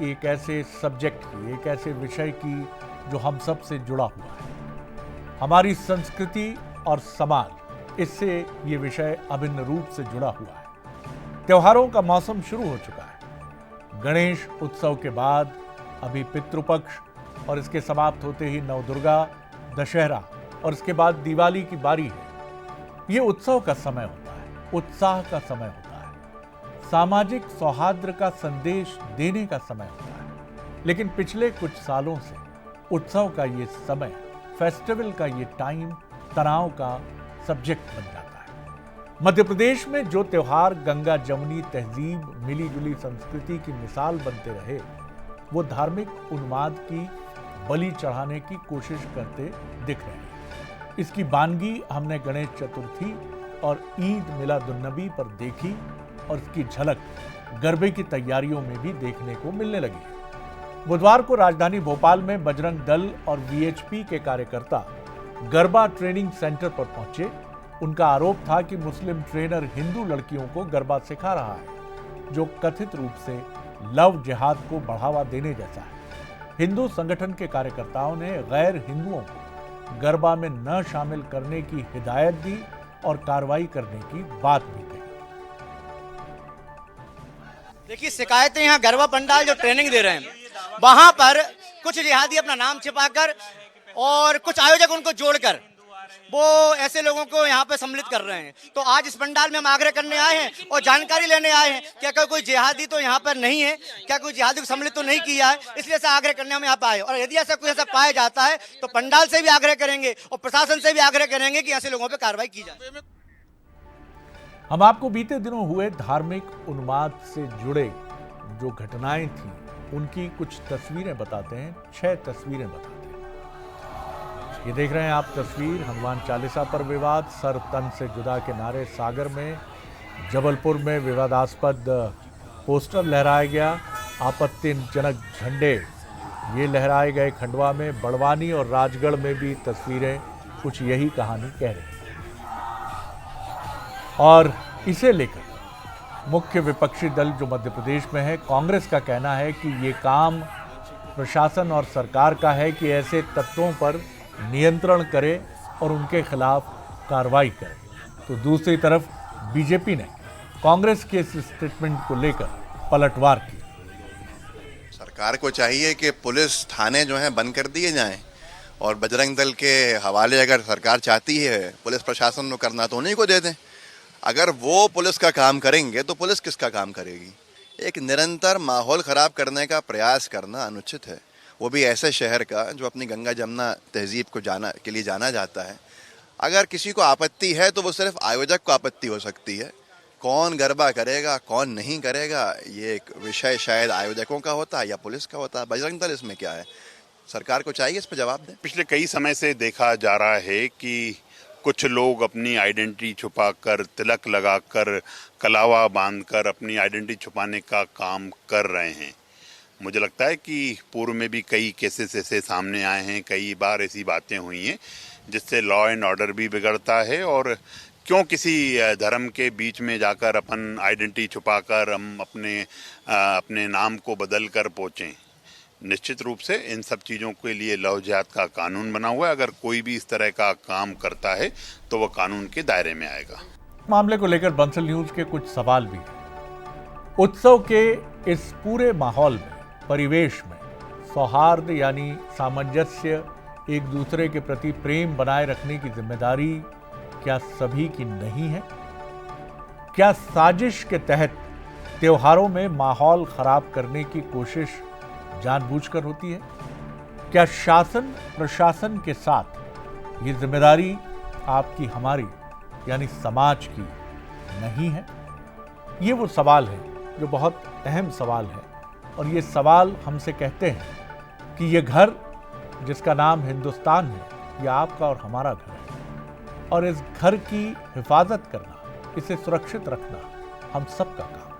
एक ऐसे सब्जेक्ट की, एक ऐसे विषय की जो हम सब से जुड़ा हुआ है। हमारी संस्कृति और समाज, इससे ये विषय अभिन्न रूप से जुड़ा हुआ है। त्योहारों का मौसम शुरू हो चुका है। गणेश उत्सव के बाद अभी पितृपक्ष और इसके समाप्त होते ही नवदुर्गा, दशहरा और इसके बाद दिवाली की बारी है। ये उत्सव का समय होता है, उत्साह का समय होता है, सामाजिक सौहार्द का संदेश देने का समय होता है। लेकिन पिछले कुछ सालों से उत्सव का ये समय, फेस्टिवल का ये टाइम तनाव का सब्जेक्ट बन जाता है। मध्य प्रदेश में जो त्योहार गंगा जमुनी तहजीब, मिली जुली संस्कृति की मिसाल बनते रहे, वो धार्मिक उन्माद की बलि चढ़ाने की कोशिश करते दिख रहे हैं। इसकी बानगी हमने गणेश चतुर्थी और ईद मिलादुन्नबी पर देखी और इसकी झलक गरबे की तैयारियों में भी देखने को मिलने लगी है। बुधवार को राजधानी भोपाल में बजरंग दल और वीएचपी के कार्यकर्ता गरबा ट्रेनिंग सेंटर पर पहुंचे। उनका आरोप था कि मुस्लिम ट्रेनर हिंदू लड़कियों को गरबा सिखा रहा है, जो कथित रूप से लव जिहाद को बढ़ावा देने जैसा है। हिंदू संगठन के कार्यकर्ताओं ने गैर हिंदुओं को गरबा में न शामिल करने की हिदायत दी और कार्रवाई करने की बात भी कही। देखिए, शिकायतें यहाँ गरबा पंडाल जो ट्रेनिंग दे रहे हैं, वहां पर कुछ जिहादी अपना नाम छिपाकर और कुछ आयोजक उनको जोड़कर वो ऐसे लोगों को यहाँ पे सम्मिलित कर रहे हैं। तो आज इस पंडाल में हम आग्रह करने आए हैं और जानकारी लेने आए हैं क्या कोई जिहादी तो यहाँ पर नहीं है, क्या कोई जिहादी को सम्मिलित तो नहीं किया है, इसलिए ऐसा आग्रह करने हम यहाँ पे आए। और यदि ऐसा कुछ ऐसा पाया जाता है तो पंडाल से भी आग्रह करेंगे और प्रशासन से भी आग्रह करेंगे कि ऐसे लोगों पर कार्रवाई की जाए। हम आपको बीते दिनों हुए धार्मिक उन्माद से जुड़े जो घटनाएं थी, उनकी कुछ तस्वीरें बताते हैं, 6 तस्वीरें बताते हैं। ये देख रहे हैं आप तस्वीर, हनुमान चालीसा पर विवाद, सर तन से जुदा के नारे सागर में, जबलपुर में विवादास्पद पोस्टर लहराया गया, आपत्तिजनक झंडे ये लहराए गए खंडवा में, बड़वानी और राजगढ़ में भी तस्वीरें कुछ यही कहानी कह रही। और इसे लेकर मुख्य विपक्षी दल जो मध्य प्रदेश में है, कांग्रेस का कहना है कि ये काम प्रशासन और सरकार का है कि ऐसे तत्वों पर नियंत्रण करे और उनके खिलाफ कार्रवाई करे। तो दूसरी तरफ बीजेपी ने कांग्रेस के इस स्टेटमेंट को लेकर पलटवार की। सरकार को चाहिए कि पुलिस थाने जो हैं बंद कर दिए जाएं और बजरंग दल के हवाले अगर सरकार चाहती है पुलिस प्रशासन को करना तो उन्हीं को दे दें। अगर वो पुलिस का काम करेंगे तो पुलिस किसका काम करेगी? एक निरंतर माहौल ख़राब करने का प्रयास करना अनुचित है, वो भी ऐसे शहर का जो अपनी गंगा जमुना तहजीब को के लिए जाना जाता है। अगर किसी को आपत्ति है तो वो सिर्फ आयोजक को आपत्ति हो सकती है। कौन गरबा करेगा कौन नहीं करेगा ये एक विषय शायद आयोजकों का होता है या पुलिस का होता है। बजरंग दल इसमें क्या है? सरकार को चाहिए इस पर जवाब दें। पिछले कई समय से देखा जा रहा है कि कुछ लोग अपनी आइडेंटिटी छुपाकर, तिलक लगाकर, कलावा बांधकर अपनी आइडेंटिटी छुपाने का काम कर रहे हैं। मुझे लगता है कि पूर्व में भी कई केसेस ऐसे सामने आए हैं, कई बार ऐसी बातें हुई हैं जिससे लॉ एंड ऑर्डर भी बिगड़ता है। और क्यों किसी धर्म के बीच में जाकर अपन आइडेंटिटी छुपाकर हम अपने नाम को बदल कर पहुँचें? निश्चित रूप से इन सब चीज़ों के लिए लव जिहाद का कानून बना हुआ है। अगर कोई भी इस तरह का काम करता है तो वह कानून के दायरे में आएगा। मामले को लेकर बंसल न्यूज के कुछ सवाल भी हैं। उत्सव के इस पूरे माहौल में, परिवेश में सौहार्द यानी सामंजस्य, एक दूसरे के प्रति प्रेम बनाए रखने की जिम्मेदारी क्या सभी की नहीं है? क्या साजिश के तहत त्योहारों में माहौल खराब करने की कोशिश जानबूझकर होती है? क्या शासन प्रशासन के साथ ये जिम्मेदारी आपकी, हमारी यानी समाज की नहीं है? ये वो सवाल है जो बहुत अहम सवाल है और ये सवाल हमसे कहते हैं कि ये घर जिसका नाम हिंदुस्तान है, ये आपका और हमारा घर है और इस घर की हिफाजत करना, इसे सुरक्षित रखना हम सबका काम है।